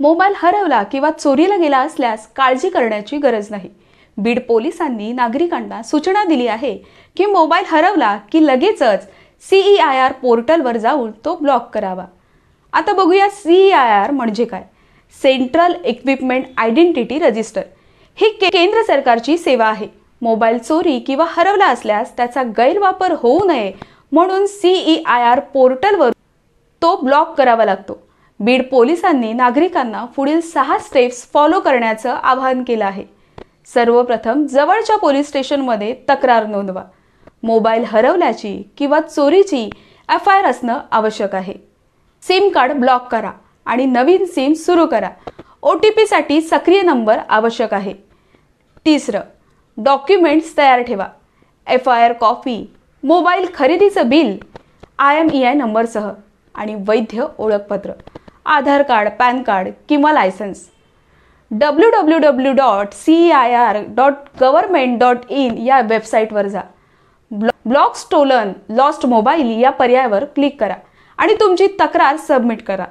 Mobile हरवला किंवा चोरीला गेला असल्यास काळजी करण्याची गरज नाही। बीड पोलिसांनी नागरिकांना सूचना दिली आहे की मोबाईल हरवला की लगेचच CEIR पोर्टलवर जाऊन तो ब्लॉक करावा। आता बघूया CEIR म्हणजे काय। सेंट्रल इक्विपमेंट आयडेंटिटी रजिस्टर ही केंद्र सरकारची सेवा आहे। मोबाईल चोरी किंवा हरवला असल्यास त्याचा गैरवापर होऊ नये म्हणून CEIR पोर्टलवर तो ब्लॉक करावा लागतो। बीड पोलिसांनी नागरिकांना पुढील 6 स्टेप्स फॉलो करण्याचं आवाहन केलं आहे। सर्वप्रथम जवळच्या पोलीस स्टेशनमध्ये तक्रार नोंदवा। मोबाईल हरवल्याची किंवा चोरीची FIR असणं आवश्यक आहे। सिम कार्ड ब्लॉक करा आणि नवीन सिम सुरू करा। OTP साठी सक्रिय नंबर आवश्यक आहे। तिसरं, डॉक्युमेंट्स तयार ठेवा। FIR कॉपी, मोबाईल खरेदीचं बिल, IMEI नंबरसह आणि वैध ओळखपत्र, आधार कार्ड, पॅन कार्ड किंवा लायसन्स। www.ceir.government.in या वेबसाईटवर जा। ब्लॉक स्टोलन लॉस्ट मोबाईल या पर्यायावर क्लिक करा आणि तुमची तक्रार सबमिट करा।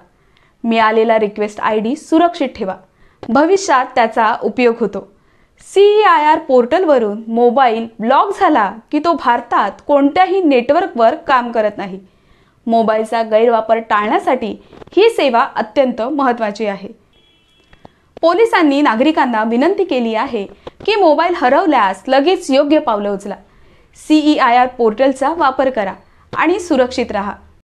मिळालेला रिक्वेस्ट ID सुरक्षित ठेवा, भविष्यात त्याचा उपयोग होतो। CEIR पोर्टलवरून मोबाईल ब्लॉक झाला की तो भारतात कोणत्याही नेटवर्कवर काम करत नाही। मोबाईलचा गैरवापर टाळण्यासाठी ही सेवा अत्यंत महत्त्वाची आहे। पोलिसांनी नागरिकांना विनंती केली आहे की मोबाईल हरवल्यास लगेच योग्य पावलं उचला। CEIR पोर्टलचा वापर करा आणि सुरक्षित राहा।